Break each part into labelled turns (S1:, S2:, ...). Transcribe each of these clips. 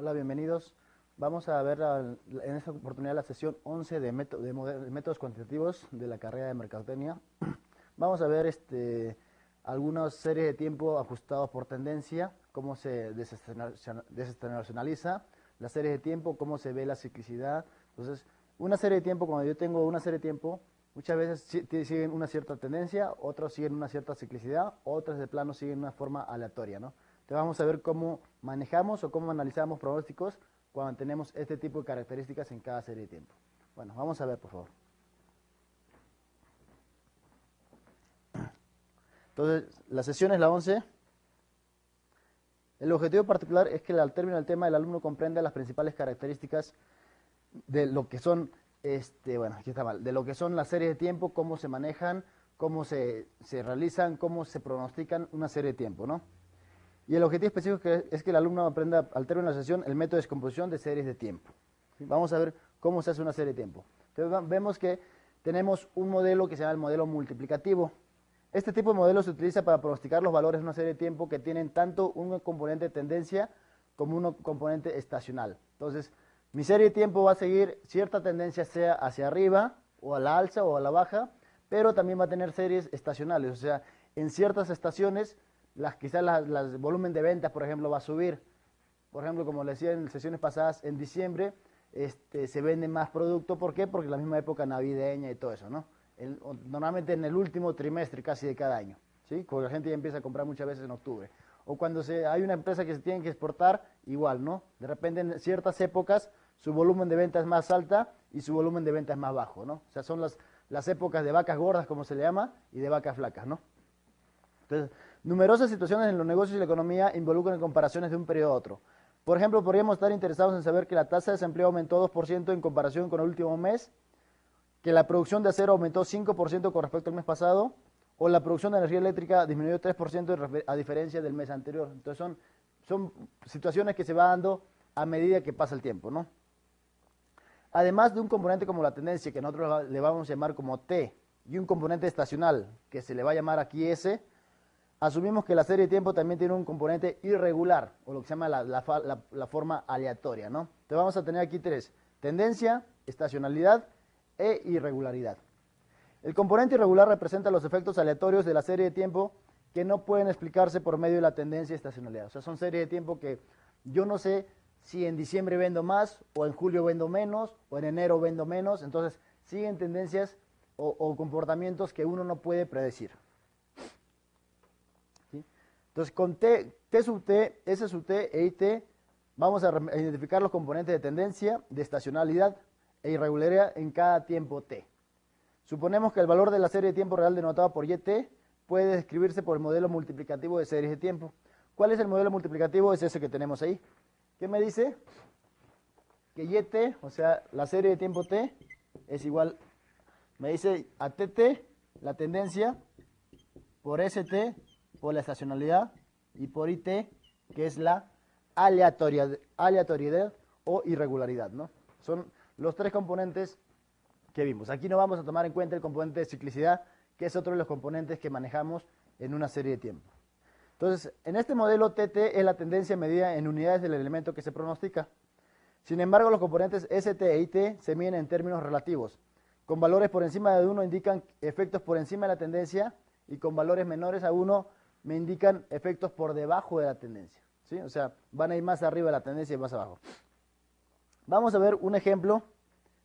S1: Hola, bienvenidos. Vamos a ver en esta oportunidad la sesión 11 de métodos cuantitativos de la carrera de Mercadotecnia. Vamos a ver algunas series de tiempo ajustados por tendencia, cómo se desestacionaliza la serie de tiempo, cómo se ve la ciclicidad. Entonces, una serie de tiempo, cuando yo tengo una serie de tiempo, muchas veces siguen una cierta tendencia, otros siguen una cierta ciclicidad, otras de plano siguen una forma aleatoria, ¿no? Entonces vamos a ver cómo manejamos o cómo analizamos pronósticos cuando tenemos este tipo de características en cada serie de tiempo. Bueno, vamos a ver, por favor. Entonces, la sesión es la 11. El objetivo particular es que al término del tema el alumno comprenda las principales características de lo que son, aquí está mal, de lo que son las series de tiempo, cómo se manejan, cómo se realizan, cómo se pronostican una serie de tiempo, ¿no? Y el objetivo específico es que el alumno aprenda al término de la sesión el método de descomposición de series de tiempo. ¿Sí? Vamos a ver cómo se hace una serie de tiempo. Entonces vemos que tenemos un modelo que se llama el modelo multiplicativo. Este tipo de modelo se utiliza para pronosticar los valores de una serie de tiempo que tienen tanto un componente de tendencia como un componente estacional. Entonces, mi serie de tiempo va a seguir cierta tendencia, sea hacia arriba, o a la alza, o a la baja, pero también va a tener series estacionales. O sea, en ciertas estaciones, quizás el volumen de ventas, por ejemplo, va a subir. Por ejemplo, como les decía en sesiones pasadas, en diciembre se vende más producto. ¿Por qué? Porque es la misma época navideña y todo eso, ¿no? Normalmente en el último trimestre casi de cada año, ¿sí? Porque la gente ya empieza a comprar muchas veces en octubre. O cuando hay una empresa que se tiene que exportar, igual, ¿no? De repente en ciertas épocas su volumen de venta es más alta y su volumen de venta es más bajo, ¿no? O sea, son las épocas de vacas gordas, como se le llama, y de vacas flacas, ¿no? Entonces, numerosas situaciones en los negocios y la economía involucran comparaciones de un periodo a otro. Por ejemplo, podríamos estar interesados en saber que la tasa de desempleo aumentó 2% en comparación con el último mes, que la producción de acero aumentó 5% con respecto al mes pasado, o la producción de energía eléctrica disminuyó 3% a diferencia del mes anterior. Entonces son situaciones que se van dando a medida que pasa el tiempo, ¿no? Además de un componente como la tendencia, que nosotros le vamos a llamar como T, y un componente estacional, que se le va a llamar aquí S, asumimos que la serie de tiempo también tiene un componente irregular, o lo que se llama la forma aleatoria, ¿no? Entonces vamos a tener aquí tres: tendencia, estacionalidad e irregularidad. El componente irregular representa los efectos aleatorios de la serie de tiempo que no pueden explicarse por medio de la tendencia y estacionalidad. O sea, son series de tiempo que yo no sé si en diciembre vendo más, o en julio vendo menos, o en enero vendo menos. Entonces siguen tendencias o comportamientos que uno no puede predecir. ¿Sí? Entonces con T sub T, S sub T e IT vamos a identificar los componentes de tendencia, de estacionalidad e irregularidad en cada tiempo T. Suponemos que el valor de la serie de tiempo real denotado por YT puede describirse por el modelo multiplicativo de series de tiempo. ¿Cuál es el modelo multiplicativo? Es ese que tenemos ahí. ¿Qué me dice? Que YT, o sea, la serie de tiempo T, es igual, me dice a TT, la tendencia, por ST, por la estacionalidad, y por IT, que es la aleatoriedad o irregularidad, ¿no? Son los tres componentes que vimos. Aquí no vamos a tomar en cuenta el componente de ciclicidad, que es otro de los componentes que manejamos en una serie de tiempo. Entonces, en este modelo TT es la tendencia medida en unidades del elemento que se pronostica. Sin embargo, los componentes ST e IT se miden en términos relativos. Con valores por encima de 1 indican efectos por encima de la tendencia, y con valores menores a 1 me indican efectos por debajo de la tendencia, ¿sí? O sea, van a ir más arriba de la tendencia y más abajo. Vamos a ver un ejemplo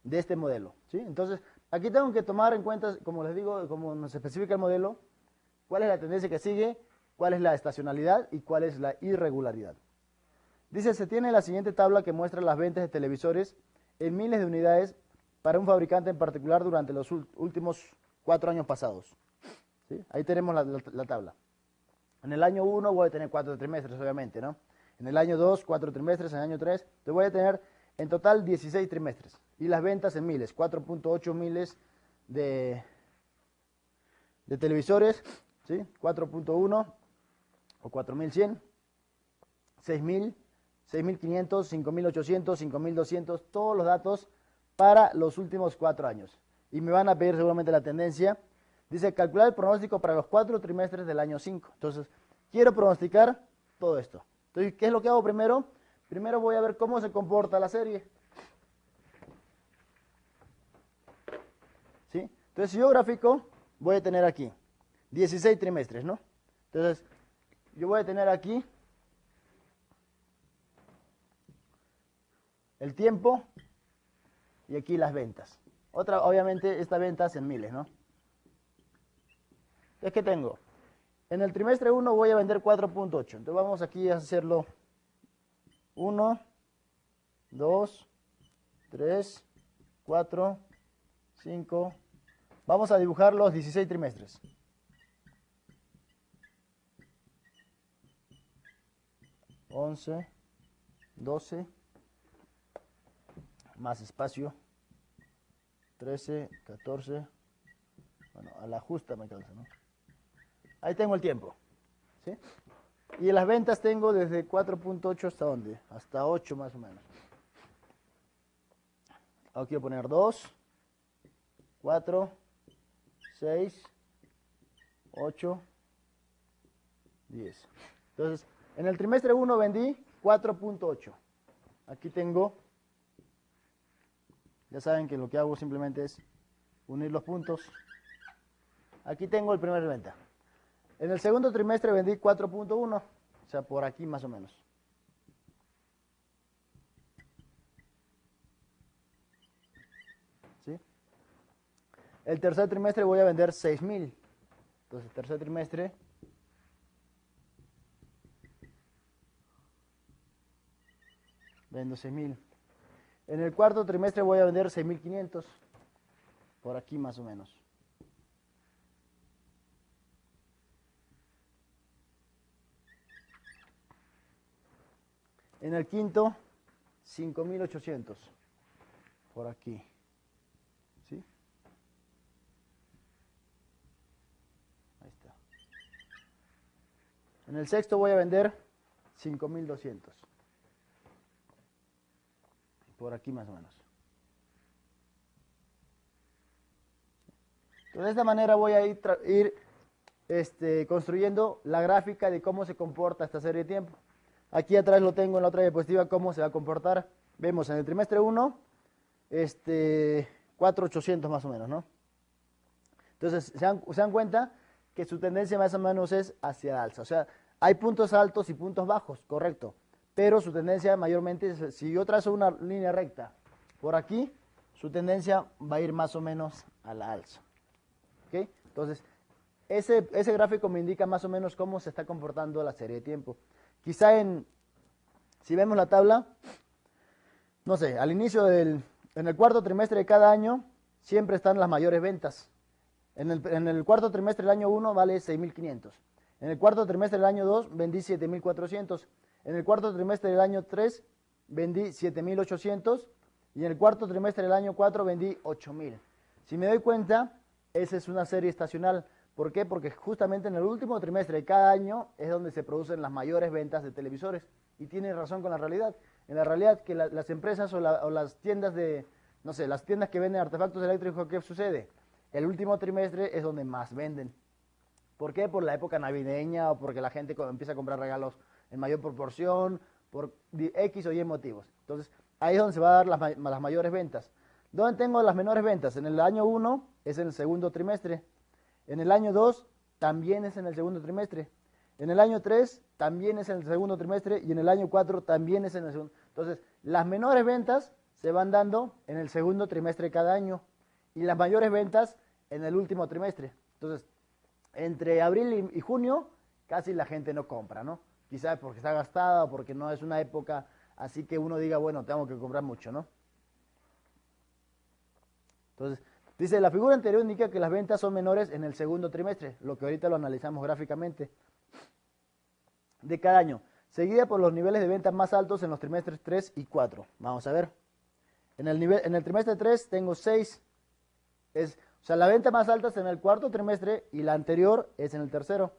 S1: de este modelo, ¿sí? Entonces, aquí tengo que tomar en cuenta, como les digo, como nos especifica el modelo, cuál es la tendencia que sigue, cuál es la estacionalidad y cuál es la irregularidad. Dice, se tiene la siguiente tabla que muestra las ventas de televisores en miles de unidades para un fabricante en particular durante los últimos 4 años pasados, ¿sí? Ahí tenemos la tabla. En el año 1 voy a tener 4 trimestres, obviamente, ¿no? En el año 2, 4 trimestres, en el año 3, entonces voy a tener en total 16 trimestres. Y las ventas en miles, 4.8 miles de televisores, ¿sí? 4.1 o 4.100, 6.000, 6.500, 5.800, 5.200, todos los datos para los últimos 4 años. Y me van a pedir seguramente la tendencia. Dice, calcular el pronóstico para los 4 trimestres del año 5. Entonces, quiero pronosticar todo esto. Entonces, ¿qué es lo que hago primero? Primero voy a ver cómo se comporta la serie. ¿Sí? Entonces, si yo grafico, voy a tener aquí 16 trimestres, ¿no? Entonces, yo voy a tener aquí el tiempo y aquí las ventas. Obviamente, esta venta es en miles, ¿no? Entonces, ¿qué tengo? En el trimestre 1 voy a vender 4.8. Entonces, vamos aquí a hacerlo 1, 2, 3, 4, 5. Vamos a dibujar los 16 trimestres. 11, 12, más espacio, 13, 14, bueno, a la justa me calza, ¿no? Ahí tengo el tiempo, ¿sí? Y en las ventas tengo desde 4.8 hasta ¿dónde? Hasta 8 más o menos. Aquí voy a poner 2, 4, 6, 8, 10. Entonces, en el trimestre 1 vendí 4.8. Aquí tengo, ya saben que lo que hago simplemente es unir los puntos. Aquí tengo el primer venta. En el segundo trimestre vendí 4.1, o sea, por aquí más o menos. ¿Sí? El tercer trimestre voy a vender 6.000. Entonces, tercer trimestre vendo 6.000. En el cuarto trimestre voy a vender 6.500. Por aquí más o menos. En el quinto, 5.800. Por aquí. ¿Sí? Ahí está. En el sexto voy a vender 5.200. Por aquí más o menos. Entonces, de esta manera voy a ir construyendo la gráfica de cómo se comporta esta serie de tiempo. Aquí atrás lo tengo en la otra diapositiva, cómo se va a comportar. Vemos en el trimestre 1, 4.800 más o menos, ¿no? Entonces, se dan cuenta que su tendencia más o menos es hacia el alza. O sea, hay puntos altos y puntos bajos, correcto. Pero su tendencia mayormente, si yo trazo una línea recta por aquí, su tendencia va a ir más o menos a la alza. ¿Ok? Entonces, ese gráfico me indica más o menos cómo se está comportando la serie de tiempo. Quizá si vemos la tabla, no sé, al inicio en el cuarto trimestre de cada año, siempre están las mayores ventas. En el cuarto trimestre del año 1 vale 6.500. En el cuarto trimestre del año 2 vendí 7.400. En el cuarto trimestre del año 3 vendí 7.800. Y en el cuarto trimestre del año 4 vendí 8.000. Si me doy cuenta, esa es una serie estacional. ¿Por qué? Porque justamente en el último trimestre de cada año es donde se producen las mayores ventas de televisores. Y tiene razón con la realidad. En la realidad que las empresas o las tiendas no sé, las tiendas que venden artefactos eléctricos, ¿qué sucede? El último trimestre es donde más venden. ¿Por qué? Por la época navideña o porque la gente empieza a comprar regalos en mayor proporción, por X o Y motivos. Entonces, ahí es donde se va a dar las mayores ventas. ¿Dónde tengo las menores ventas? En el año 1 es en el segundo trimestre. En el año 2 también es en el segundo trimestre. En el año 3 también es en el segundo trimestre y en el año 4 también es en el segundo. Entonces, las menores ventas se van dando en el segundo trimestre cada año y las mayores ventas en el último trimestre. Entonces, entre abril y junio casi la gente no compra, ¿no? Quizás porque está gastada o porque no es una época así que uno diga, bueno, tengo que comprar mucho, ¿no? Entonces, dice, la figura anterior indica que las ventas son menores en el segundo trimestre, lo que ahorita lo analizamos gráficamente, de cada año, seguida por los niveles de ventas más altos en los trimestres 3 y 4. Vamos a ver. En el trimestre 3 tengo 6. O sea, la venta más alta es en el cuarto trimestre y la anterior es en el tercero.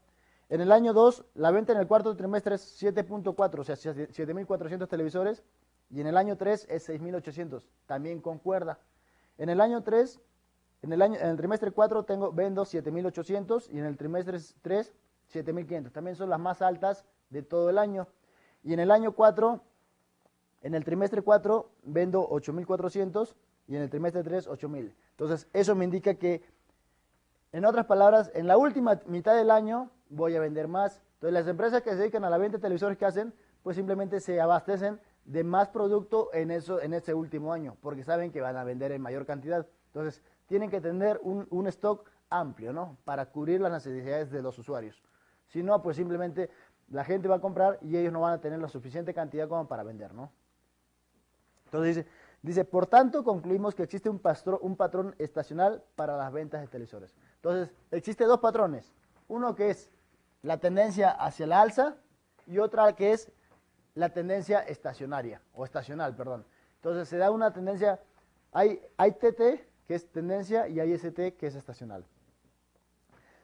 S1: En el año 2, la venta en el cuarto trimestre es 7.4, o sea, 7.400 televisores. Y en el año 3 es 6.800, también concuerda. En el año 3, en el trimestre 4 vendo 7.800 y en el trimestre 3, 7.500. También son las más altas de todo el año. Y en el año 4 En el trimestre 4 vendo 8.400 y en el trimestre 3 8.000. Entonces, eso me indica que, en otras palabras, en la última mitad del año voy a vender más. Entonces, las empresas que se dedican a la venta de televisores, ¿qué hacen? Pues simplemente se abastecen de más producto en ese último año, porque saben que van a vender en mayor cantidad. Entonces, tienen que tener un stock amplio, ¿no? Para cubrir las necesidades de los usuarios. Si no, pues simplemente la gente va a comprar y ellos no van a tener la suficiente cantidad como para vender, ¿no? Entonces dice, por tanto, concluimos que existe un patrón estacional para las ventas de televisores. Entonces, existe dos patrones. Uno que es la tendencia hacia la alza y otra que es la tendencia estacionaria, o estacional, perdón. Entonces, se da una tendencia, hay TT, que es tendencia, y hay ST, que es estacional.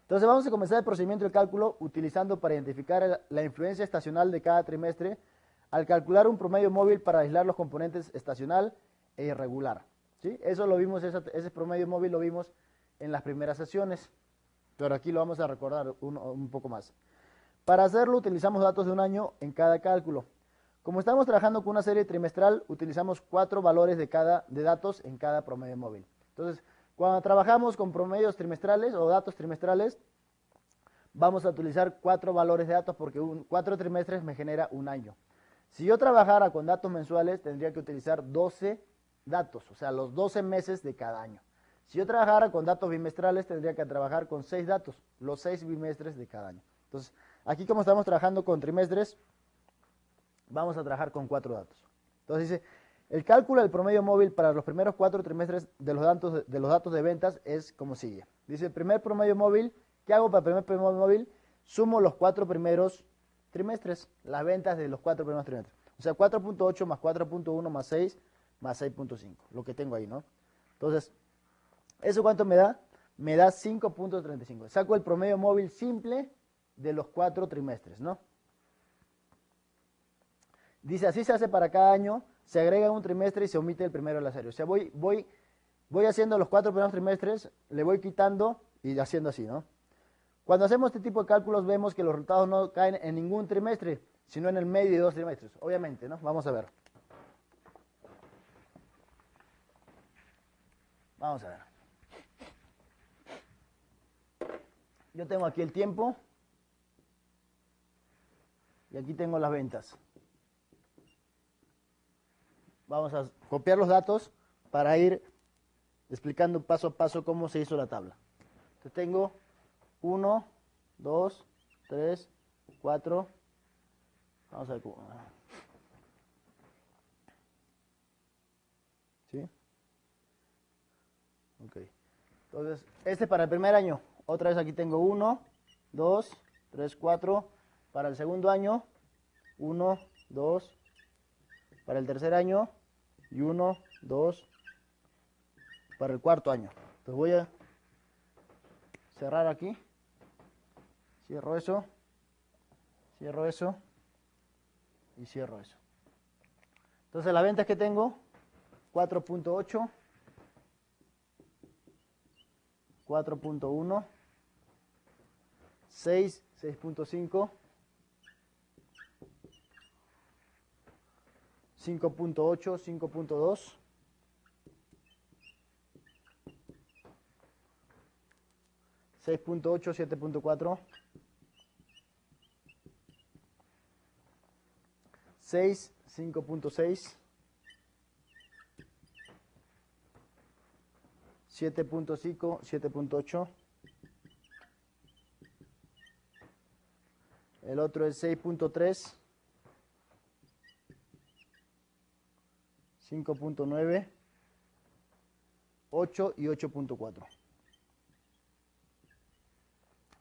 S1: Entonces, vamos a comenzar el procedimiento de cálculo utilizando para identificar la influencia estacional de cada trimestre al calcular un promedio móvil para aislar los componentes estacional e irregular. ¿Sí? Eso lo vimos, ese promedio móvil lo vimos en las primeras sesiones, pero aquí lo vamos a recordar un poco más. Para hacerlo utilizamos datos de un año en cada cálculo. Como estamos trabajando con una serie trimestral, utilizamos 4 valores de datos en cada promedio móvil. Entonces, cuando trabajamos con promedios trimestrales o datos trimestrales, vamos a utilizar 4 valores de datos porque 4 trimestres me genera un año. Si yo trabajara con datos mensuales, tendría que utilizar 12 datos, o sea, los 12 meses de cada año. Si yo trabajara con datos bimestrales, tendría que trabajar con 6 datos, los 6 bimestres de cada año. Entonces, aquí como estamos trabajando con trimestres, vamos a trabajar con 4 datos. Entonces dice, el cálculo del promedio móvil para los primeros 4 trimestres de los datos de ventas es como sigue. Dice, el primer promedio móvil, ¿qué hago para el primer promedio móvil? Sumo los 4 primeros trimestres, las ventas de los 4 primeros trimestres. O sea, 4.8 más 4.1 más 6 más 6.5, lo que tengo ahí, ¿no? Entonces, ¿eso cuánto me da? Me da 5.35. Saco el promedio móvil simple de los 4 trimestres, ¿no? Dice, así se hace para cada año, se agrega un trimestre y se omite el primero de la serie. O sea, voy haciendo los 4 primeros trimestres, le voy quitando y haciendo así, ¿no? Cuando hacemos este tipo de cálculos vemos que los resultados no caen en ningún trimestre, sino en el medio de 2 trimestres, obviamente, ¿no? Vamos a ver. Vamos a ver. Yo tengo aquí el tiempo y aquí tengo las ventas. Vamos a copiar los datos para ir explicando paso a paso cómo se hizo la tabla. Entonces tengo 1, 2, 3, 4. Vamos a ver cómo. ¿Sí? Ok. Entonces, este para el primer año. Otra vez aquí tengo 1, 2, 3, 4. Para el segundo año, 1, 2. Para el tercer año, y 1, 2. Para el cuarto año. Entonces voy a cerrar aquí. Cierro eso. Cierro eso. Y cierro eso. Entonces las ventas que tengo, 4.8. 4.1, 6, 6.5, 5.8, 5.2, 6.8, 7.4, 6, 5.6, 7.5, 7.8. El otro es 6.3, 5.9, 8 y 8.4.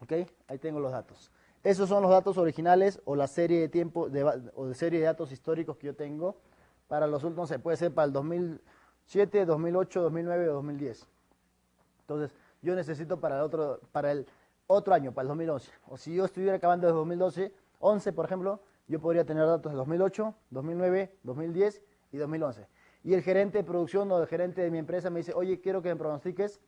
S1: ¿Ok? Ahí tengo los datos. Esos son los datos originales o la serie de tiempo o de serie de datos históricos que yo tengo para los últimos, se puede ser para el 2007, 2008, 2009 o 2010. Entonces, yo necesito para el otro año, para el 2011. O si yo estuviera acabando desde 2012, 11 por ejemplo, yo podría tener datos de 2008, 2009, 2010 y 2011. Y el gerente de producción o el gerente de mi empresa me dice, oye, quiero que me pronostiques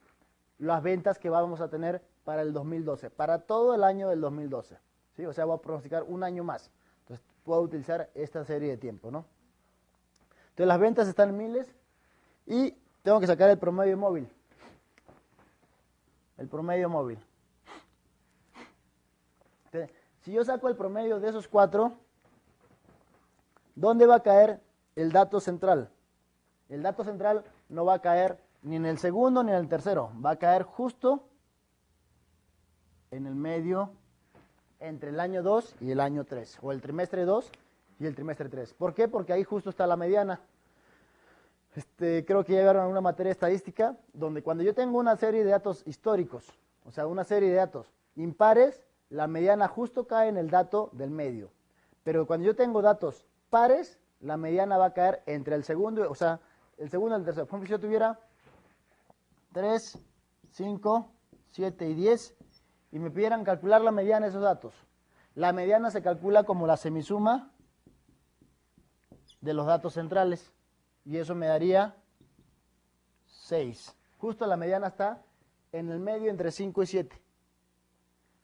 S1: las ventas que vamos a tener para el 2012, para todo el año del 2012. ¿Sí? O sea, voy a pronosticar un año más. Entonces, puedo utilizar esta serie de tiempo, ¿no? Entonces las ventas están en miles y tengo que sacar el promedio móvil. El promedio móvil. Entonces, si yo saco el promedio de esos 4, ¿dónde va a caer el dato central? El dato central no va a caer ni en el segundo ni en el tercero. Va a caer justo en el medio entre el año 2 y el año 3. O el trimestre 2 y el trimestre 3. ¿Por qué? Porque ahí justo está la mediana. Creo que ya llevaron una materia estadística donde cuando yo tengo una serie de datos históricos, o sea, una serie de datos impares, la mediana justo cae en el dato del medio. Pero cuando yo tengo datos pares, la mediana va a caer entre el segundo, o sea, el segundo y el tercero. Por ejemplo, si yo tuviera 3, 5, 7 y 10 y me pidieran calcular la mediana de esos datos. La mediana se calcula como la semisuma de los datos centrales y eso me daría 6. Justo la mediana está en el medio entre 5 y 7.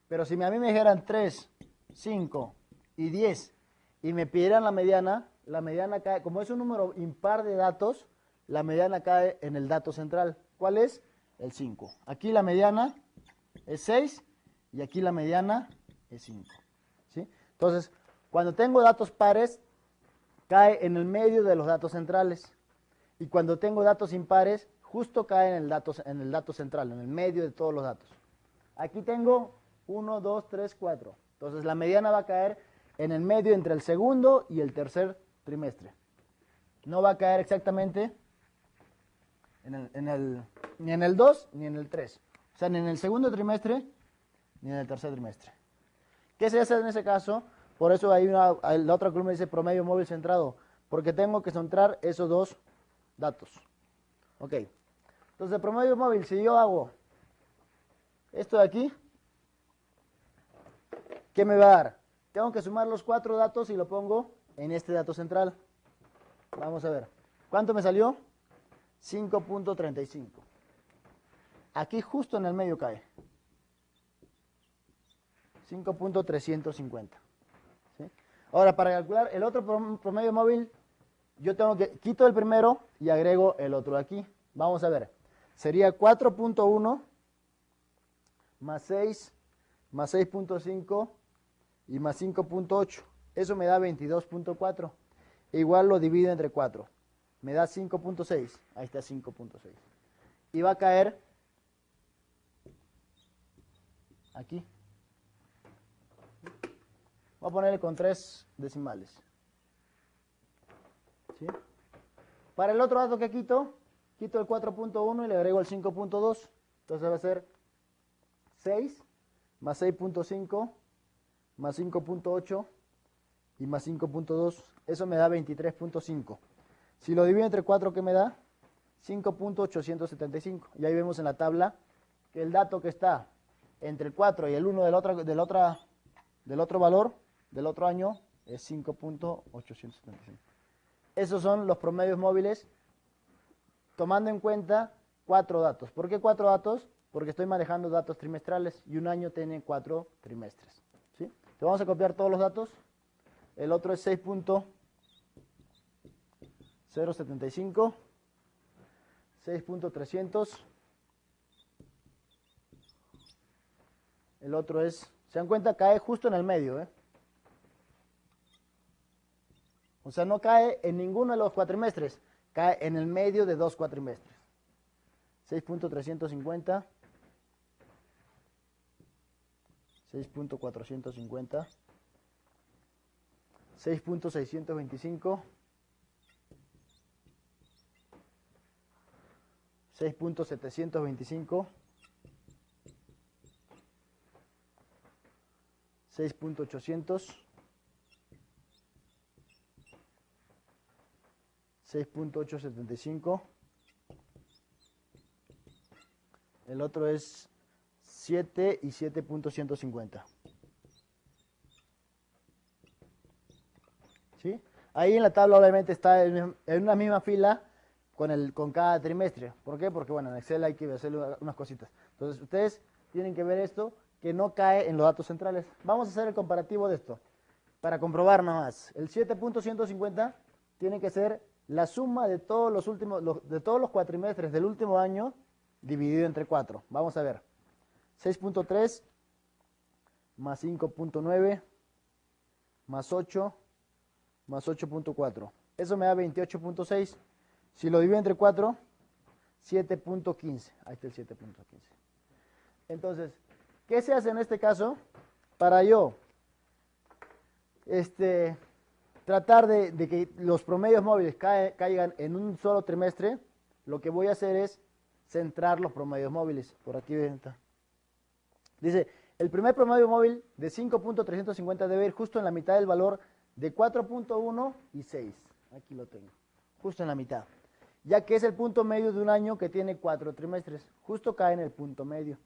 S1: Pero si a mí me dijeran 3, 5 y 10 y me pidieran la mediana cae, como es un número impar de datos, la mediana cae en el dato central. ¿Cuál es? El 5. Aquí la mediana es 6 y aquí la mediana es 5. ¿Sí? Entonces, cuando tengo datos pares, cae en el medio de los datos centrales. Y cuando tengo datos impares, justo cae en el dato central, en el medio de todos los datos. Aquí tengo 1, 2, 3, 4. Entonces, la mediana va a caer en el medio entre el segundo y el tercer trimestre. No va a caer exactamente ni en el 2 ni en el 3. O sea, ni en el segundo trimestre ni en el tercer trimestre. ¿Qué se hace en ese caso? Por eso la otra columna dice promedio móvil centrado, porque tengo que centrar esos dos datos. Ok. Entonces, el promedio móvil, si yo hago esto de aquí, ¿qué me va a dar? Tengo que sumar los 4 datos y lo pongo en este dato central. Vamos a ver. ¿Cuánto me salió? 5.35. Aquí justo en el medio cae. 5.350. ¿Sí? Ahora, para calcular el otro promedio móvil, yo tengo que quito el primero y agrego el otro aquí. Vamos a ver. Sería 4.1 más 6 más 6.5 y más 5.8. Eso me da 22.4. Igual lo divido entre 4. Me da 5.6. Ahí está 5.6. Y va a caer aquí. Voy a ponerle con 3 decimales. ¿Sí? Para el otro dato que quito el 4.1 y le agrego el 5.2. Entonces va a ser 6 más 6.5 más 5.8 y más 5.2. Eso me da 23.5. Si lo divido entre 4, ¿qué me da? 5.875. Y ahí vemos en la tabla que el dato que está entre el 4 y el 1 del otro valor, del otro año, es 5.875. Esos son los promedios móviles tomando en cuenta 4 datos. ¿Por qué 4 datos? Porque estoy manejando datos trimestrales y un año tiene 4 trimestres. ¿Sí? Entonces vamos a copiar todos los datos. El otro es 6.075, 6.300. El otro es, se dan cuenta, cae justo en el medio. O sea, no cae en ninguno de los cuatrimestres, cae en el medio de 2 cuatrimestres. 6.350, 6.450, 6.625, 6.725, 6.800, 6.875. El otro es 7 y 7.150. ¿Sí? Ahí en la tabla obviamente está en una misma fila con cada trimestre. ¿Por qué? Porque bueno, en Excel hay que hacer unas cositas. Entonces ustedes tienen que ver esto, que no cae en los datos centrales. Vamos a hacer el comparativo de esto, para comprobar nada más. El 7.150 tiene que ser la suma de todos los últimos, de todos los cuatrimestres del último año dividido entre 4. Vamos a ver. 6.3 más 5.9 más 8 más 8.4. Eso me da 28.6. Si lo divido entre 4, 7.15. Ahí está el 7.15. Entonces, ¿qué se hace en este caso? Para yo tratar de que los promedios móviles caigan en un solo trimestre, lo que voy a hacer es centrar los promedios móviles. Por aquí está. Dice, el primer promedio móvil de 5.350 debe ir justo en la mitad del valor de 4.1 y 6. Aquí lo tengo, justo en la mitad. Ya que es el punto medio de un año que tiene 4 trimestres. Justo cae en el punto medio.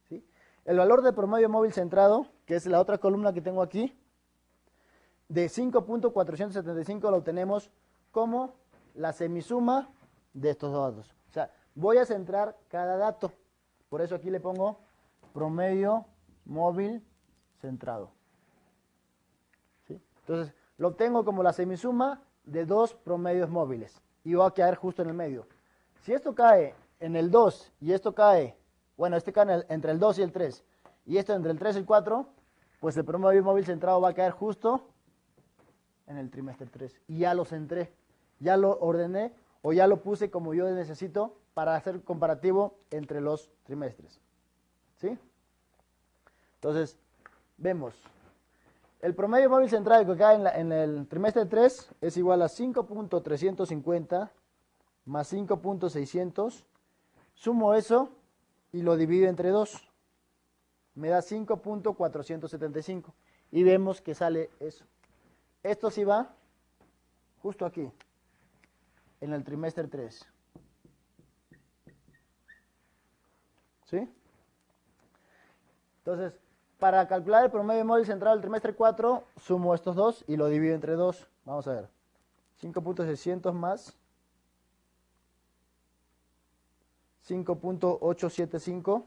S1: ¿Sí? El valor de promedio móvil centrado, que es la otra columna que tengo aquí, de 5.475 lo tenemos como la semisuma de estos dos datos. O sea, voy a centrar cada dato. Por eso aquí le pongo promedio móvil centrado. ¿Sí? Entonces, lo obtengo como la semisuma de dos promedios móviles. Y va a quedar justo en el medio. Si esto cae en el 2 y esto cae, bueno, este cae entre el 2 y el 3, y esto entre el 3 y el 4, pues el promedio móvil centrado va a caer justo en el trimestre 3. Y ya lo centré, ya lo ordené o ya lo puse como yo necesito para hacer comparativo entre los trimestres. ¿Sí? Entonces, vemos. El promedio móvil centrado que cae en el trimestre 3 es igual a 5.350 más 5.600. Sumo eso y lo divido entre 2. Me da 5.475. Y vemos que sale eso. Esto sí va justo aquí, en el trimestre 3. ¿Sí? Entonces, para calcular el promedio móvil centrado del trimestre 4, sumo estos dos y lo divido entre 2. Vamos a ver. 5.600 más 5.875.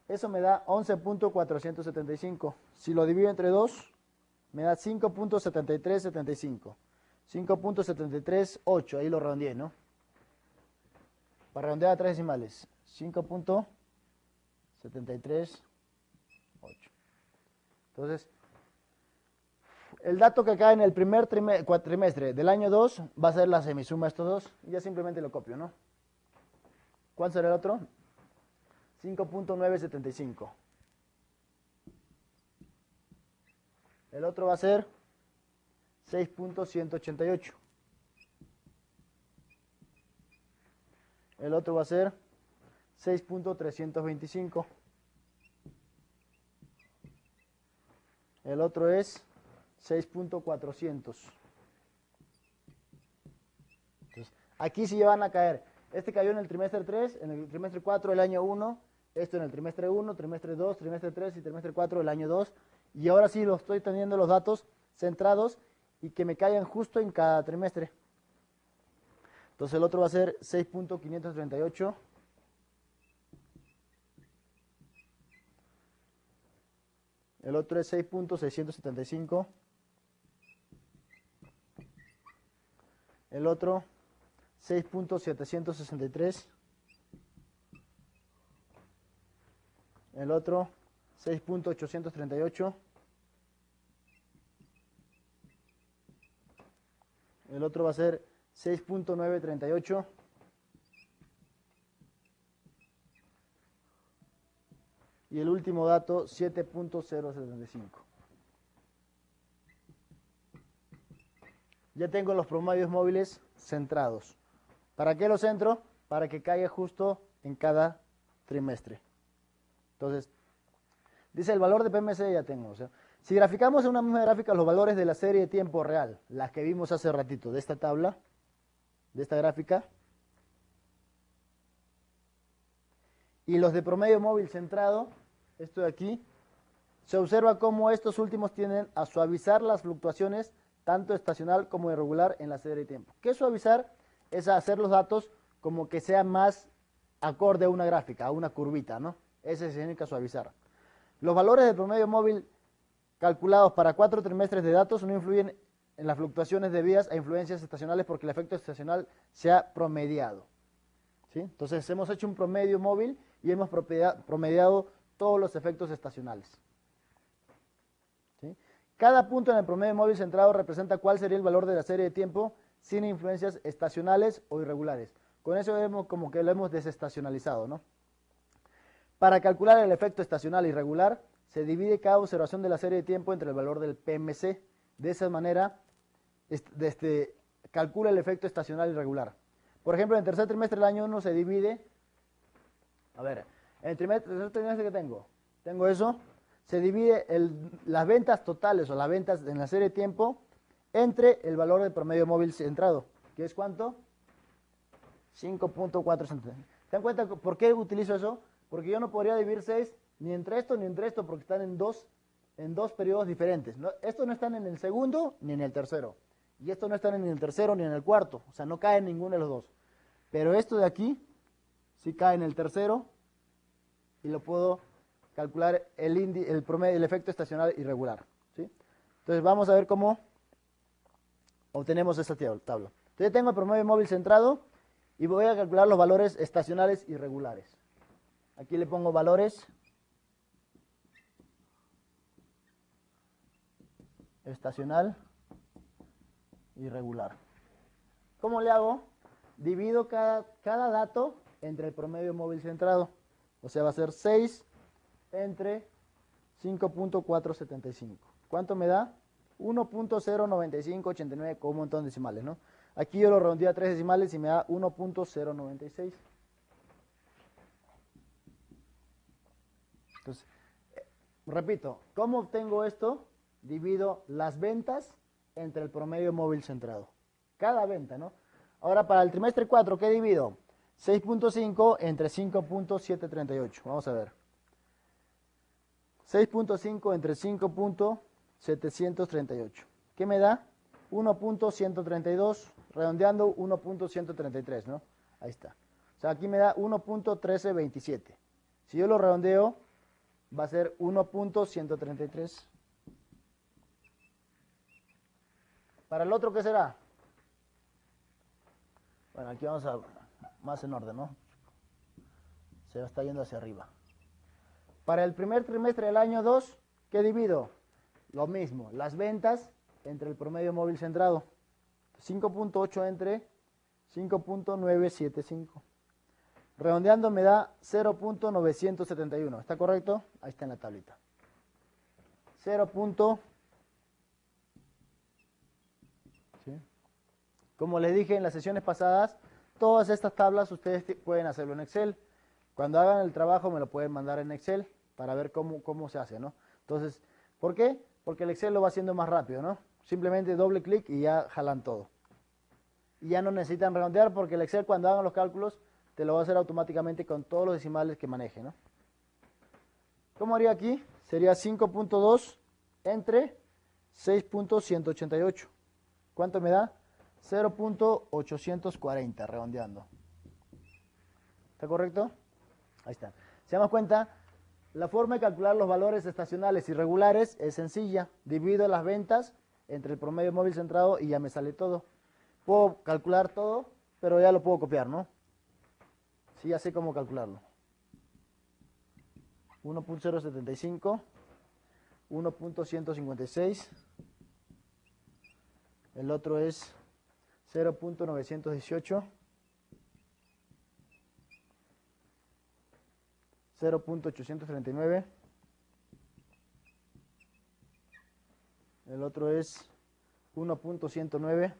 S1: Eso me da 11.475. Si lo divido entre 2, me da 5.7375. 5.738. Ahí lo redondeé, ¿no? Para redondear a 3 decimales. 5.738. Entonces, el dato que cae en el primer trimestre del año 2 va a ser la semisuma de estos dos. Y ya simplemente lo copio, ¿no? ¿Cuál será el otro? 5.975. El otro va a ser 6.188. El otro va a ser 6.325. El otro es 6.400. Entonces, aquí sí van a caer. Este cayó en el trimestre 3, en el trimestre 4 el año 1, esto en el trimestre 1, trimestre 2, trimestre 3 y trimestre 4 el año 2. Y ahora sí lo estoy teniendo los datos centrados y que me caigan justo en cada trimestre. Entonces el otro va a ser 6.538. El otro es 6.675. El otro 6.763. El otro 6.838. El otro va a ser 6.938. Y el último dato, 7.075. Ya tengo los promedios móviles centrados. ¿Para qué los centro? Para que caiga justo en cada trimestre. Entonces, dice el valor de PMC ya tengo. O sea, si graficamos en una misma gráfica los valores de la serie de tiempo real, las que vimos hace ratito, de esta tabla, de esta gráfica, y los de promedio móvil centrado, esto de aquí, se observa cómo estos últimos tienden a suavizar las fluctuaciones tanto estacional como irregular en la serie de tiempo. ¿Qué es suavizar? Es hacer los datos como que sea más acorde a una gráfica, a una curvita, ¿no? Ese significa suavizar. Los valores de promedio móvil calculados para 4 trimestres de datos no influyen en las fluctuaciones debidas a influencias estacionales porque el efecto estacional se ha promediado. ¿Sí? Entonces hemos hecho un promedio móvil y hemos promediado todos los efectos estacionales. ¿Sí? Cada punto en el promedio móvil centrado representa cuál sería el valor de la serie de tiempo sin influencias estacionales o irregulares. Con eso vemos como que lo hemos desestacionalizado, ¿no? Para calcular el efecto estacional irregular, se divide cada observación de la serie de tiempo entre el valor del PMC. De esa manera, calcula el efecto estacional irregular. Por ejemplo, en el tercer trimestre del año 1 se divide, a ver, en el tercer trimestre que tengo eso, se divide las ventas totales o las ventas en la serie de tiempo entre el valor del promedio móvil centrado, que es ¿cuánto? 5.4. ¿Se dan cuenta por qué utilizo eso? Porque yo no podría dividir 6 ni entre esto ni entre esto porque están en dos periodos diferentes. ¿No? Estos no están en el segundo ni en el tercero. Y estos no están ni en el tercero ni en el cuarto. O sea, no cae en ninguno de los dos. Pero esto de aquí sí cae en el tercero y lo puedo calcular el promedio, el efecto estacional irregular. ¿Sí? Entonces vamos a ver cómo obtenemos esta tabla. Entonces tengo el promedio móvil centrado y voy a calcular los valores estacionales irregulares. Aquí le pongo valores estacional irregular. ¿Cómo le hago? Divido cada dato entre el promedio móvil centrado. O sea, va a ser 6 entre 5.475. ¿Cuánto me da? 1.09589 con un montón de decimales, ¿no? Aquí yo lo redondeo a 3 decimales y me da 1.096. Entonces, repito, ¿cómo obtengo esto? Divido las ventas entre el promedio móvil centrado. Cada venta, ¿no? Ahora, para el trimestre 4, ¿qué divido? 6.5 entre 5.738. Vamos a ver. 6.5 entre 5.738. ¿Qué me da? 1.132, redondeando 1.133, ¿no? Ahí está. O sea, aquí me da 1.1327. Si yo lo redondeo, va a ser 1.133. Para el otro, ¿qué será? Bueno, aquí vamos a más en orden, ¿no? Se está yendo hacia arriba. Para el primer trimestre del año 2, ¿qué divido? Lo mismo, las ventas entre el promedio móvil centrado. 5.8 entre 5.975. Redondeando me da 0.971. ¿Está correcto? Ahí está en la tablita. 0. ¿Sí? Como les dije en las sesiones pasadas, todas estas tablas ustedes pueden hacerlo en Excel. Cuando hagan el trabajo me lo pueden mandar en Excel para ver cómo se hace, ¿no? Entonces, ¿por qué? Porque el Excel lo va haciendo más rápido, ¿no? Simplemente doble clic y ya jalan todo. Y ya no necesitan redondear porque el Excel cuando hagan los cálculos te lo va a hacer automáticamente con todos los decimales que maneje, ¿no? ¿Cómo haría aquí? Sería 5.2 entre 6.188. ¿Cuánto me da? 0.840, redondeando. ¿Está correcto? Ahí está. ¿Se dan cuenta? La forma de calcular los valores estacionales irregulares es sencilla. Divido las ventas entre el promedio móvil centrado y ya me sale todo. Puedo calcular todo, pero ya lo puedo copiar, ¿no? Sí, ya sé cómo calcularlo. 1.075, 1.156, el otro es 0.918, 0.839, el otro es 1.109,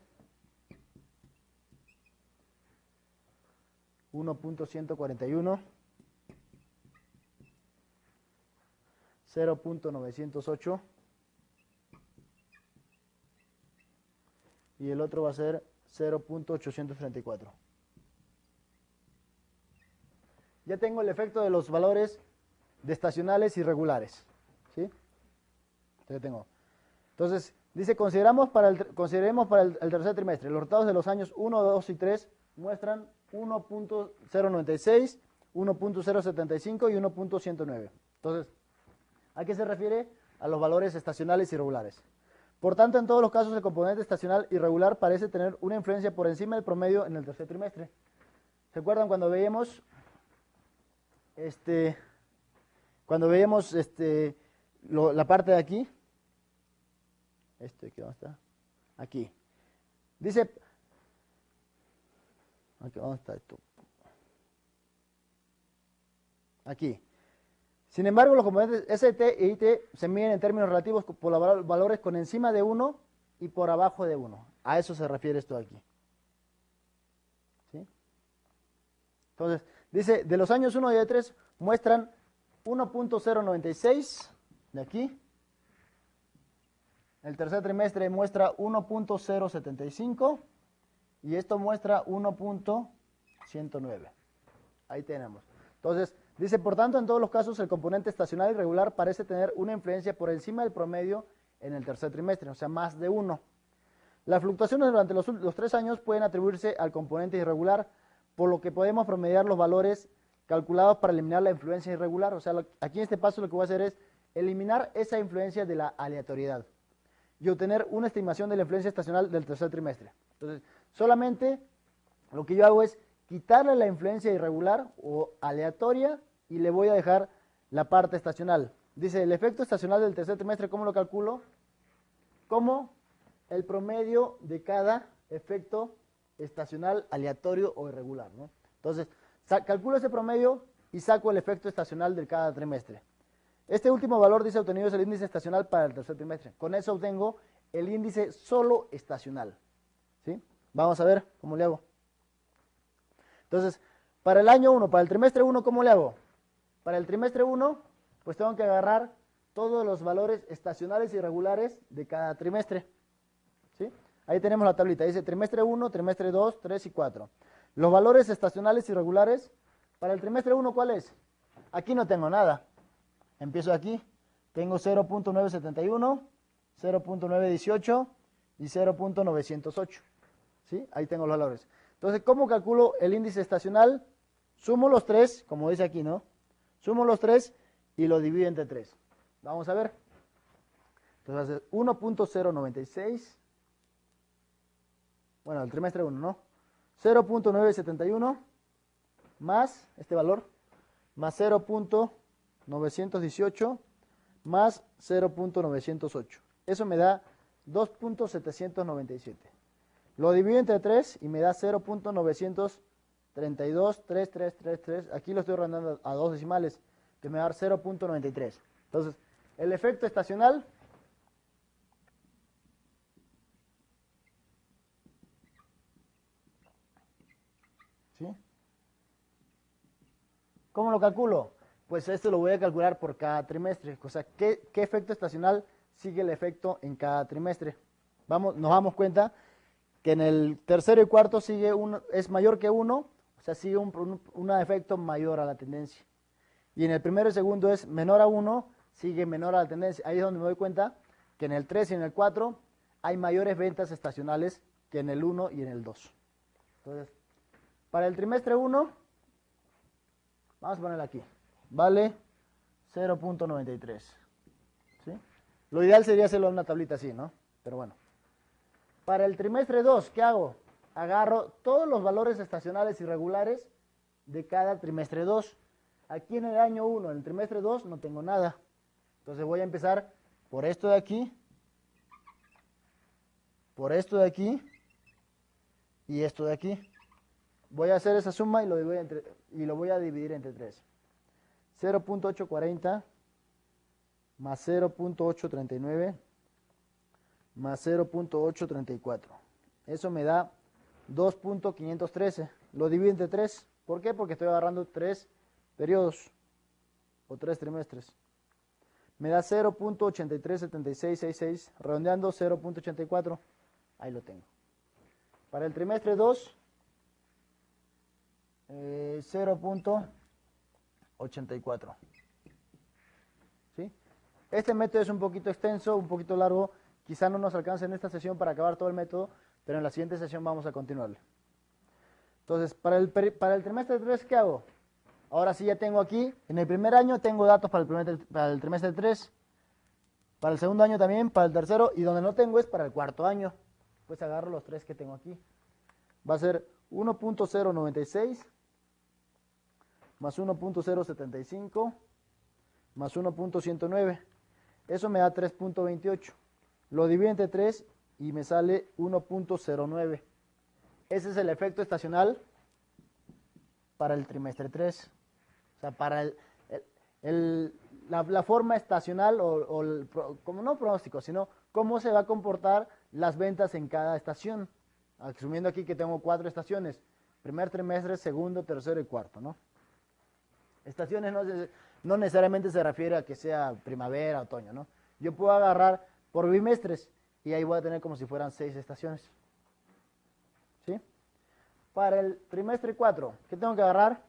S1: 1.141, 0.908 y el otro va a ser 0.834. Ya tengo el efecto de los valores de estacionales y regulares, ¿sí? Entonces, dice, consideremos para el tercer trimestre. Los resultados de los años 1, 2 y 3 muestran 1.096, 1.075 y 1.109. Entonces, ¿a qué se refiere? A los valores estacionales y regulares. Por tanto, en todos los casos, el componente estacional irregular parece tener una influencia por encima del promedio en el tercer trimestre. ¿Se acuerdan cuando veíamos la parte de aquí? ¿Dónde está? Aquí. Dice, aquí, ¿dónde está esto? Aquí. Sin embargo, los componentes ST e IT se miden en términos relativos por valores con encima de 1 y por abajo de 1. A eso se refiere esto aquí. ¿Sí? Entonces, dice, de los años 1 y 3 muestran 1.096 de aquí. El tercer trimestre muestra 1.075 y esto muestra 1.109. Ahí tenemos. Entonces, dice, por tanto, en todos los casos el componente estacional irregular parece tener una influencia por encima del promedio en el tercer trimestre, o sea, más de 1. Las fluctuaciones durante los 3 años pueden atribuirse al componente irregular, por lo que podemos promediar los valores calculados para eliminar la influencia irregular. O sea, aquí en este paso lo que voy a hacer es eliminar esa influencia de la aleatoriedad y obtener una estimación de la influencia estacional del tercer trimestre. Entonces, solamente lo que yo hago es quitarle la influencia irregular o aleatoria y le voy a dejar la parte estacional. Dice, el efecto estacional del tercer trimestre, ¿cómo lo calculo? Como el promedio de cada efecto estacional aleatorio o irregular, ¿no? Entonces, calculo ese promedio y saco el efecto estacional de cada trimestre. Este último valor, dice, obtenido es el índice estacional para el tercer trimestre. Con eso obtengo el índice solo estacional. ¿Sí? Vamos a ver cómo le hago. Entonces, para el año 1, para el trimestre 1, ¿cómo le hago? Para el trimestre 1, pues tengo que agarrar todos los valores estacionales y regulares de cada trimestre. ¿Sí? Ahí tenemos la tablita. Dice trimestre 1, trimestre 2, 3 y 4. Los valores estacionales y regulares, para el trimestre 1, ¿cuál es? Aquí no tengo nada. Empiezo aquí, tengo 0.971, 0.918 y 0.908. ¿Sí? Ahí tengo los valores. Entonces, ¿cómo calculo el índice estacional? Sumo los 3, como dice aquí, ¿no? Sumo los 3 y lo divido entre 3. Vamos a ver. Entonces va a ser 1.096. Bueno, el trimestre 1, ¿no? 0.971 más este valor, más 0.918 más 0.908. Eso me da 2.797. Lo divido entre 3 y me da 0.932.3333. Aquí lo estoy rondando a 2 decimales, que me va a dar 0.93. Entonces, el efecto estacional ¿sí? ¿Cómo lo calculo? Pues esto lo voy a calcular por cada trimestre. O sea, ¿qué efecto estacional sigue el efecto en cada trimestre? Nos damos cuenta que en el tercero y cuarto es mayor que 1, o sea, sigue un efecto mayor a la tendencia. Y en el primero y segundo es menor a 1, sigue menor a la tendencia. Ahí es donde me doy cuenta que en el 3 y en el 4 hay mayores ventas estacionales que en el 1 y en el 2. Entonces, para el trimestre 1, vamos a ponerlo aquí, vale 0.93. ¿Sí? Lo ideal sería hacerlo en una tablita así, ¿no? Pero bueno. Para el trimestre 2, ¿qué hago? Agarro todos los valores estacionales irregulares de cada trimestre 2. Aquí en el año 1, en el trimestre 2, no tengo nada. Entonces voy a empezar por esto de aquí, por esto de aquí y esto de aquí. Voy a hacer esa suma y lo voy a dividir entre 3. 0.840 más 0.839 más 0.834. Eso me da 2.513. Lo divido entre 3. ¿Por qué? Porque estoy agarrando 3 periodos o 3 trimestres. Me da 0.837666, redondeando 0.84. Ahí lo tengo. Para el trimestre 2, 0.84. ¿Sí? Este método es un poquito extenso, un poquito largo. Quizá no nos alcance en esta sesión para acabar todo el método, pero en la siguiente sesión vamos a continuarlo. Entonces, para el trimestre 3, ¿qué hago? Ahora sí ya tengo aquí, en el primer año tengo datos para el trimestre 3. Para el segundo año también, para el tercero, y donde no tengo es para el cuarto año. Pues agarro los tres que tengo aquí. Va a ser 1.096 más 1.075 más 1.109. Eso me da 3.28. Lo divido entre 3 y me sale 1.09. Ese es el efecto estacional para el trimestre 3. O sea, para la forma estacional como no pronóstico, sino cómo se va a comportar las ventas en cada estación. Asumiendo aquí que tengo 4 estaciones. Primer trimestre, segundo, tercero y cuarto, ¿no? Estaciones no necesariamente se refiere a que sea primavera, otoño, ¿no? Yo puedo agarrar por bimestres y ahí voy a tener como si fueran 6 estaciones. ¿Sí? Para el trimestre 4, ¿qué tengo que agarrar?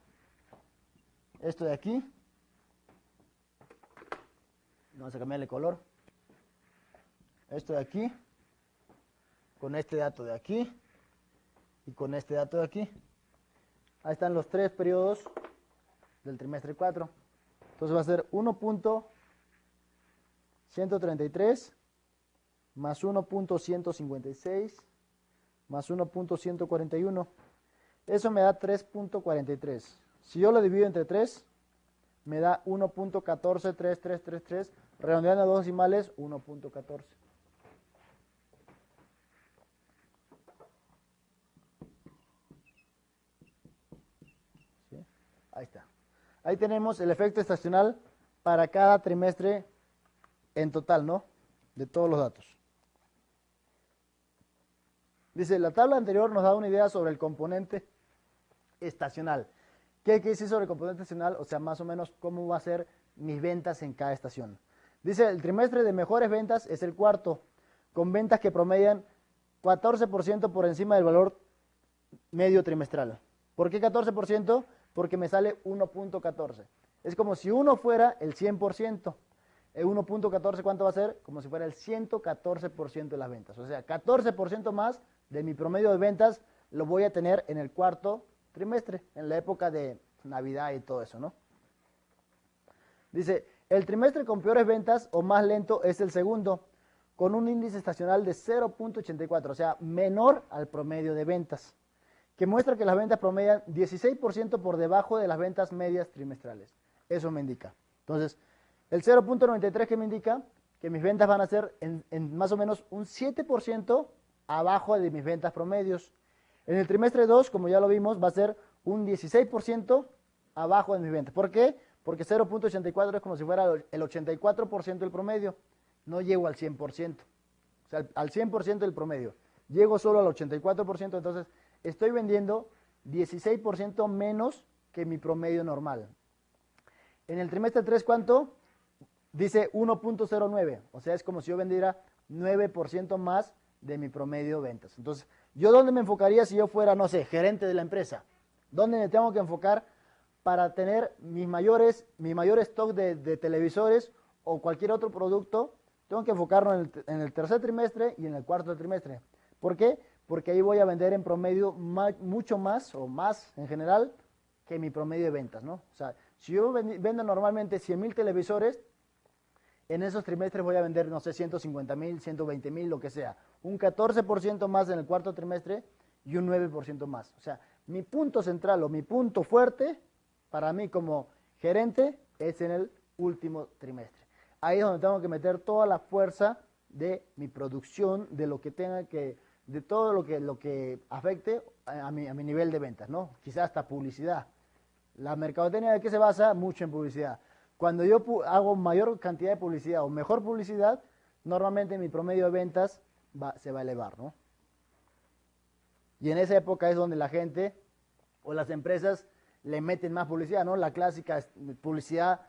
S1: Esto de aquí. Vamos a cambiarle color. Esto de aquí. Con este dato de aquí. Y con este dato de aquí. Ahí están los 3 periodos del trimestre 4. Entonces va a ser 1.133 más 1.156 más 1.141. Eso me da 3.43. Si yo lo divido entre 3, me da 1.143333, redondeando a 2 decimales, 1.14. ¿Sí? Ahí está. Ahí tenemos el efecto estacional para cada trimestre en total, ¿no? De todos los datos. Dice, la tabla anterior nos da una idea sobre el componente estacional. ¿Qué quiere decir sobre el componente estacional? O sea, más o menos cómo va a ser mis ventas en cada estación. Dice, el trimestre de mejores ventas es el cuarto, con ventas que promedian 14% por encima del valor medio trimestral. ¿Por qué 14%? Porque me sale 1.14. Es como si uno fuera el 100%. El 1.14, ¿cuánto va a ser? Como si fuera el 114% de las ventas. O sea, 14% más de mi promedio de ventas lo voy a tener en el cuarto trimestre, en la época de Navidad y todo eso, ¿no? Dice, el trimestre con peores ventas o más lento es el segundo, con un índice estacional de 0.84, o sea, menor al promedio de ventas, que muestra que las ventas promedian 16% por debajo de las ventas medias trimestrales. Eso me indica. Entonces, el 0.93 que me indica que mis ventas van a ser en más o menos un 7% abajo de mis ventas promedios. En el trimestre 2, como ya lo vimos, va a ser un 16% abajo de mis ventas. ¿Por qué? Porque 0.84 es como si fuera el 84% del promedio. No llego al 100%. O sea, al 100% del promedio. Llego solo al 84%, entonces estoy vendiendo 16% menos que mi promedio normal. En el trimestre 3, ¿cuánto? Dice 1.09. O sea, es como si yo vendiera 9% más de mi promedio de ventas. Entonces, ¿yo dónde me enfocaría si yo fuera, no sé, gerente de la empresa? ¿Dónde me tengo que enfocar para tener mi mayor stock de televisores o cualquier otro producto? Tengo que enfocarlo en el tercer trimestre y en el cuarto trimestre. ¿Por qué? Porque ahí voy a vender en promedio mucho más o más en general que mi promedio de ventas, ¿no? O sea, si yo vendo normalmente 100,000 televisores, en esos trimestres voy a vender, no sé, 150,000, 120,000, lo que sea. Un 14% más en el cuarto trimestre y un 9% más. O sea, mi punto central o mi punto fuerte para mí como gerente es en el último trimestre. Ahí es donde tengo que meter toda la fuerza de mi producción, de lo que tenga que, de todo lo que afecte a mi nivel de ventas, ¿no? Quizás hasta publicidad. La mercadotecnia, ¿de qué se basa? Mucho en publicidad. Cuando yo hago mayor cantidad de publicidad o mejor publicidad, normalmente mi promedio de ventas se va a elevar, ¿no? Y en esa época es donde la gente o las empresas le meten más publicidad, ¿no? La clásica publicidad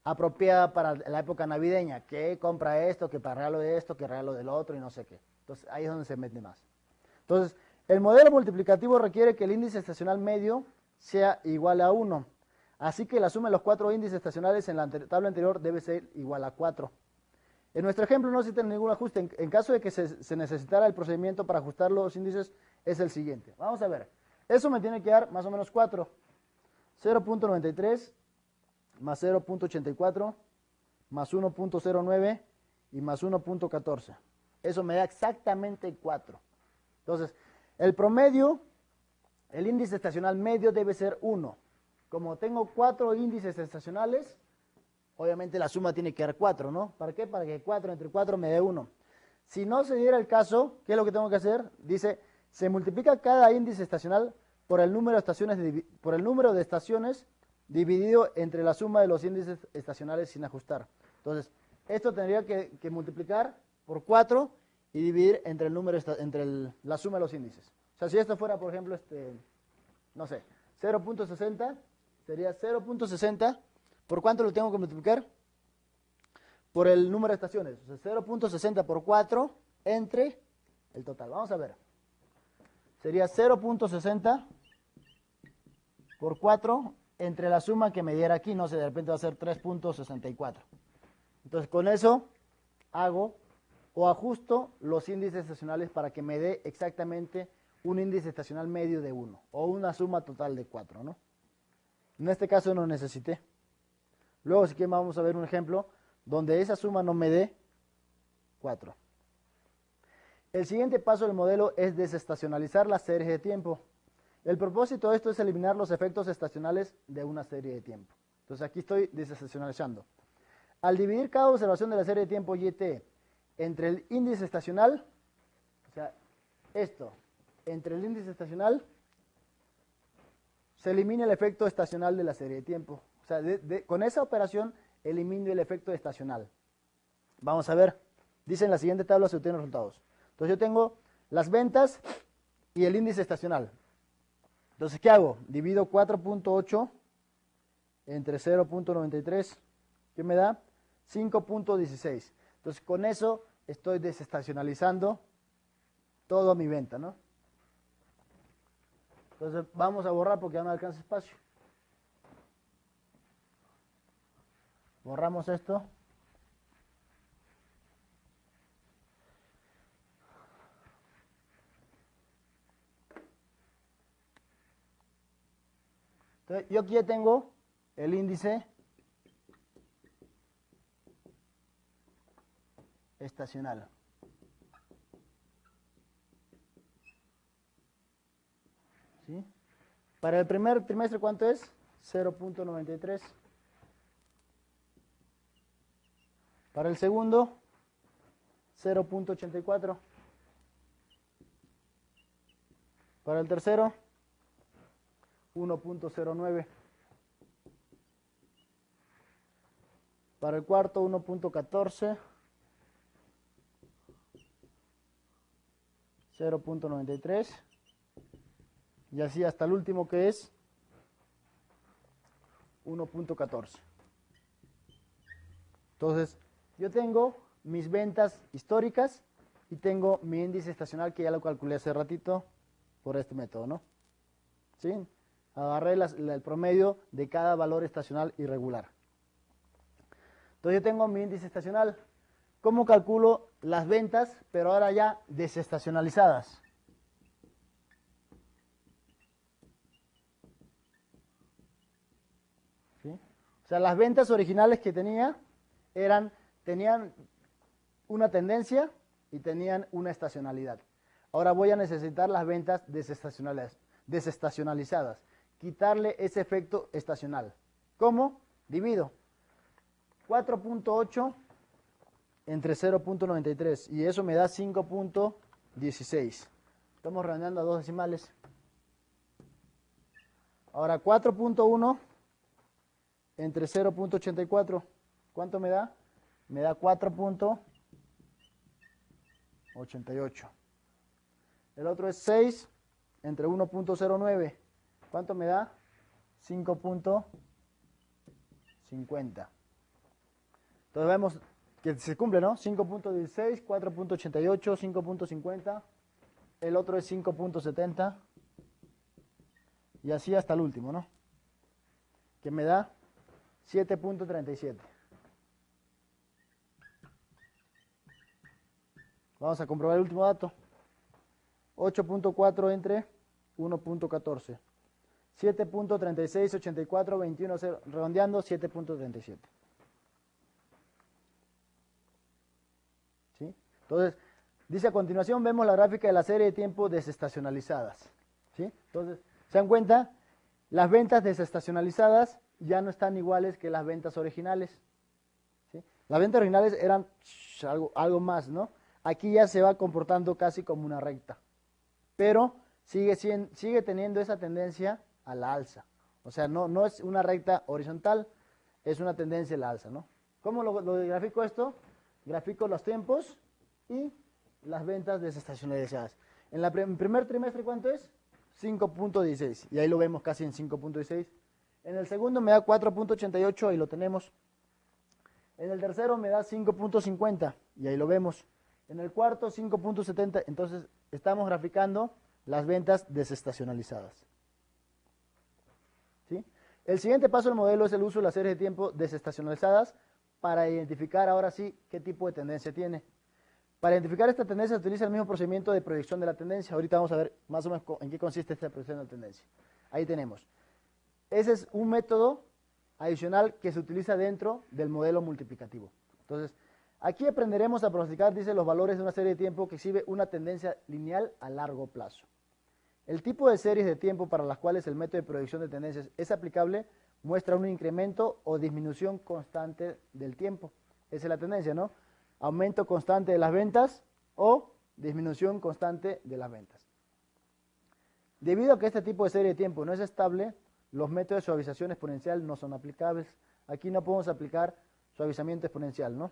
S1: apropiada para la época navideña, que compra esto, que para regalo de esto, que regalo del otro y no sé qué. Entonces ahí es donde se mete más. Entonces, el modelo multiplicativo requiere que el índice estacional medio sea igual a 1. Así que la suma de los 4 índices estacionales en la tabla anterior debe ser igual a 4. En nuestro ejemplo no existe ningún ajuste. En caso de que se necesitara el procedimiento para ajustar los índices, es el siguiente. Vamos a ver. Eso me tiene que dar más o menos 4. 0.93 más 0.84 más 1.09 y más 1.14. Eso me da exactamente 4. Entonces, el promedio, el índice estacional medio debe ser 1. Como tengo 4 índices estacionales, obviamente la suma tiene que dar 4, ¿no? ¿Para qué? Para que 4 entre 4 me dé 1. Si no se diera el caso, ¿qué es lo que tengo que hacer? Dice, se multiplica cada índice estacional por el número de estaciones dividido entre la suma de los índices estacionales sin ajustar. Entonces, esto tendría que multiplicar por 4 y dividir entre la suma de los índices. O sea, si esto fuera, por ejemplo, no sé, 0.60, sería 0.60. ¿Por cuánto lo tengo que multiplicar? Por el número de estaciones. O sea, 0.60 por 4 entre el total. Vamos a ver. Sería 0.60 por 4 entre la suma que me diera aquí. No sé, de repente va a ser 3.64. Entonces, con eso hago o ajusto los índices estacionales para que me dé exactamente un índice estacional medio de 1 o una suma total de 4, ¿no? En este caso no necesité. Luego, si quieren, vamos a ver un ejemplo donde esa suma no me dé 4. El siguiente paso del modelo es desestacionalizar las series de tiempo. El propósito de esto es eliminar los efectos estacionales de una serie de tiempo. Entonces aquí estoy desestacionalizando. Al dividir cada observación de la serie de tiempo YT entre el índice estacional, o sea, esto, entre el índice estacional, se elimina el efecto estacional de la serie de tiempo. O sea, con esa operación elimino el efecto estacional. Vamos a ver. Dice en la siguiente tabla se obtienen resultados. Entonces yo tengo las ventas y el índice estacional. Entonces, ¿qué hago? Divido 4.8 entre 0.93. ¿Qué me da? 5.16. Entonces, con eso estoy desestacionalizando toda mi venta, ¿no? Entonces, vamos a borrar porque ya no alcanza espacio. Borramos esto. Entonces, yo aquí ya tengo el índice estacional. ¿Sí? Para el primer trimestre, ¿cuánto es? 0.93. Para el segundo, 0.84. Para el tercero, 1.09. Para el cuarto, 1.14. 0.93. Y así hasta el último, que es 1.14. Entonces, yo tengo mis ventas históricas y tengo mi índice estacional que ya lo calculé hace ratito por este método, ¿no? ¿Sí? Agarré el promedio de cada valor estacional irregular. Entonces yo tengo mi índice estacional. ¿Cómo calculo las ventas, pero ahora ya desestacionalizadas? ¿Sí? O sea, las ventas originales que tenía tenían una tendencia y tenían una estacionalidad. Ahora voy a necesitar las ventas desestacionalizadas. Quitarle ese efecto estacional. ¿Cómo? Divido 4.8 entre 0.93 y eso me da 5.16. Estamos redondeando a dos decimales. Ahora 4.1 entre 0.84. ¿Cuánto me da? Me da 4.88. El otro es 6 entre 1.09. ¿Cuánto me da? 5.50. Entonces vemos que se cumple, ¿no? 5.16, 4.88, 5.50. El otro es 5.70. Y así hasta el último, ¿no? Que me da 7.37. Vamos a comprobar el último dato. 8.4 entre 1.14. 7.3684, 21, 0, redondeando 7.37. Entonces, dice a continuación, vemos la gráfica de la serie de tiempo desestacionalizadas. ¿Sí? Entonces, ¿se dan cuenta? Las ventas desestacionalizadas ya no están iguales que las ventas originales. ¿Sí? Las ventas originales eran algo más, ¿no? Aquí ya se va comportando casi como una recta. Pero sigue teniendo esa tendencia a la alza. O sea, no es una recta horizontal, es una tendencia a la alza, ¿no? ¿Cómo lo grafico esto? Grafico los tiempos y las ventas desestacionalizadas. En el primer trimestre, ¿cuánto es? 5.16, y ahí lo vemos casi en 5.16. En el segundo me da 4.88, ahí lo tenemos. En el tercero me da 5.50, y ahí lo vemos. En el cuarto, 5.70, entonces estamos graficando las ventas desestacionalizadas. ¿Sí? El siguiente paso del modelo es el uso de las series de tiempo desestacionalizadas para identificar ahora sí qué tipo de tendencia tiene. Para identificar esta tendencia se utiliza el mismo procedimiento de proyección de la tendencia. Ahorita vamos a ver más o menos en qué consiste esta proyección de la tendencia. Ahí tenemos. Ese es un método adicional que se utiliza dentro del modelo multiplicativo. Entonces, aquí aprenderemos a pronosticar, dice, los valores de una serie de tiempo que exhibe una tendencia lineal a largo plazo. El tipo de series de tiempo para las cuales el método de proyección de tendencias es aplicable muestra un incremento o disminución constante del tiempo. Esa es la tendencia, ¿no? Aumento constante de las ventas o disminución constante de las ventas. Debido a que este tipo de serie de tiempo no es estable, los métodos de suavización exponencial no son aplicables. Aquí no podemos aplicar suavizamiento exponencial, ¿no?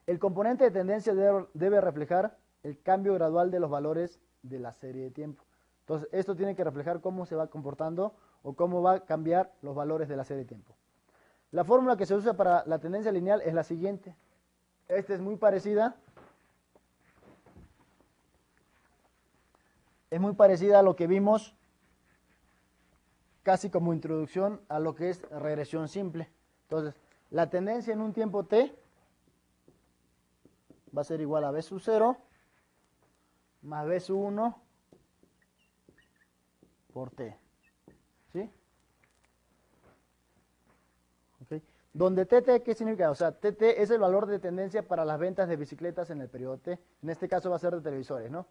S1: El componente de tendencia debe reflejar el cambio gradual de los valores de la serie de tiempo. Entonces, esto tiene que reflejar cómo se va comportando o cómo va a cambiar los valores de la serie de tiempo. La fórmula que se usa para la tendencia lineal es la siguiente. Esta es muy parecida. Es muy parecida a lo que vimos casi como introducción a lo que es regresión simple. Entonces, la tendencia en un tiempo t va a ser igual a b sub 0 más b sub 1 por t. ¿Sí? Okay. Donde TT, ¿qué significa? O sea, TT es el valor de tendencia para las ventas de bicicletas en el periodo T. En este caso va a ser de televisores, ¿no?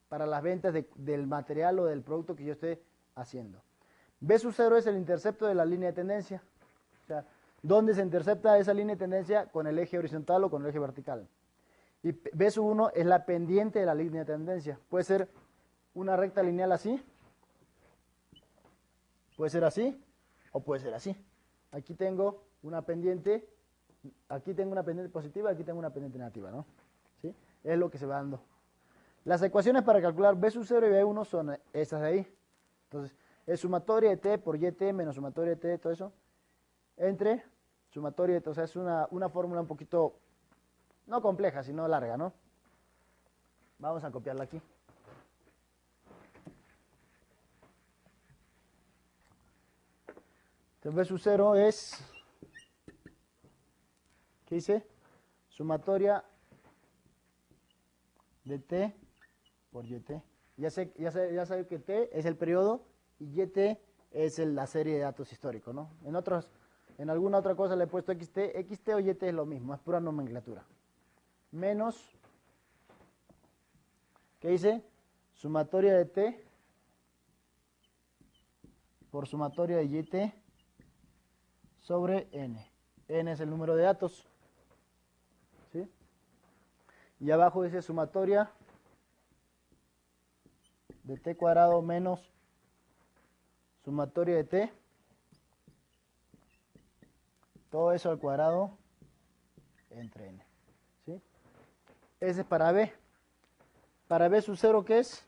S1: Para las ventas del material o del producto que yo esté haciendo. B sub 0 es el intercepto de la línea de tendencia. O sea, ¿dónde se intercepta esa línea de tendencia? Con el eje horizontal o con el eje vertical. Y B sub 1 es la pendiente de la línea de tendencia. Puede ser una recta lineal así, puede ser así, o puede ser así. Aquí tengo una pendiente, positiva, aquí tengo una pendiente negativa, ¿no? ¿Sí? Es lo que se va dando. Las ecuaciones para calcular B sub 0 y B1 son estas de ahí. Entonces, es sumatoria de T por YT menos sumatoria de T, todo eso, entre sumatoria de T. O sea, es una fórmula un poquito, no compleja, sino larga, ¿no? Vamos a copiarla aquí. Entonces, B sub 0 es, ¿qué dice? Sumatoria de T por YT. Ya sé que T es el periodo y YT es la serie de datos históricos, ¿no? En alguna otra cosa le he puesto XT o YT es lo mismo, es pura nomenclatura. Menos, ¿qué dice? Sumatoria de T por sumatoria de YT sobre N. N es el número de datos. ¿Sí? Y abajo dice sumatoria de T cuadrado menos sumatoria de T. Todo eso al cuadrado entre N. ¿Sí? Ese es para B. Para B sub 0, ¿qué es?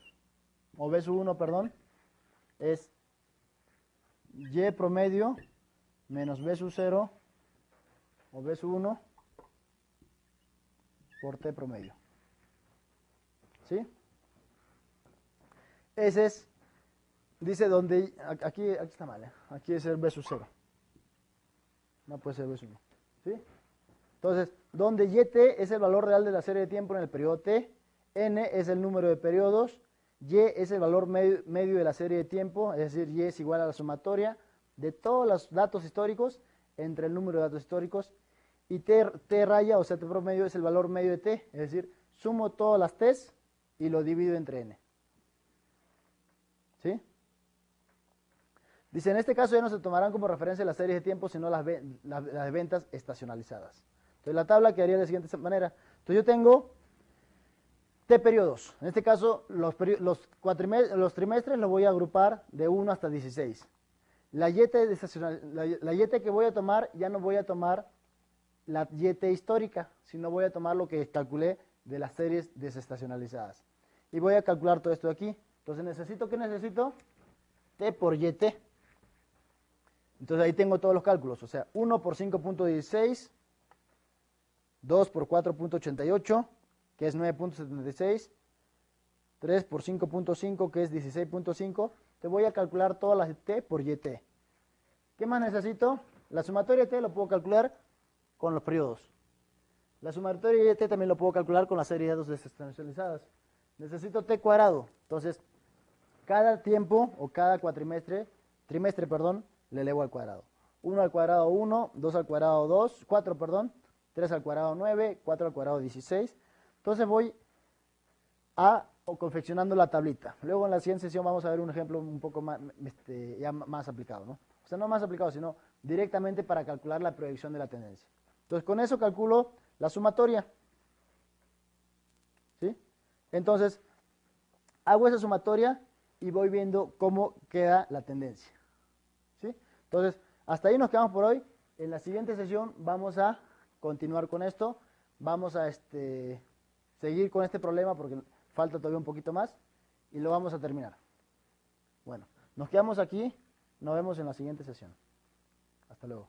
S1: O B sub 1, perdón. Es Y promedio menos B sub 0 o B sub 1 por T promedio. ¿Sí? Ese es, dice donde, aquí está mal, aquí es el B sub 0. No puede ser B sub 1. ¿Sí? Entonces, donde YT es el valor real de la serie de tiempo en el periodo T, N es el número de periodos, Y es el valor medio de la serie de tiempo, es decir, Y es igual a la sumatoria de todos los datos históricos entre el número de datos históricos, y t raya, o sea, t promedio es el valor medio de t, es decir, sumo todas las t's y lo divido entre n. ¿Sí? Dice, en este caso ya no se tomarán como referencia las series de tiempo, sino las de ventas estacionalizadas. Entonces la tabla quedaría de la siguiente manera. Entonces yo tengo t periodos. En este caso los trimestres los voy a agrupar de 1 hasta 16. La YT que voy a tomar, ya no voy a tomar la YT histórica, sino voy a tomar lo que calculé de las series desestacionalizadas. Y voy a calcular todo esto de aquí. Entonces, ¿qué necesito? T por YT. Entonces ahí tengo todos los cálculos. O sea, 1 por 5.16, 2 por 4.88, que es 9.76, 3 por 5.5, que es 16.5. Te voy a calcular todas las de T por YT. ¿Qué más necesito? La sumatoria de T lo puedo calcular con los periodos. La sumatoria de T también lo puedo calcular con la serie de datos desestacionalizadas. Necesito T cuadrado. Entonces, cada tiempo o cada trimestre, le elevo al cuadrado. 1 al cuadrado 1, 2 al cuadrado 2, 4, 3 al cuadrado 9, 4 al cuadrado 16. Entonces voy confeccionando la tablita. Luego en la siguiente sesión vamos a ver un ejemplo un poco más, ya más aplicado, ¿no? O sea, no más aplicado, sino directamente para calcular la proyección de la tendencia. Entonces con eso calculo la sumatoria. ¿Sí? Entonces, hago esa sumatoria y voy viendo cómo queda la tendencia. ¿Sí? Entonces, hasta ahí nos quedamos por hoy. En la siguiente sesión vamos a continuar con esto. Vamos a seguir con este problema porque falta todavía un poquito más y lo vamos a terminar. Bueno, nos quedamos aquí. Nos vemos en la siguiente sesión. Hasta luego.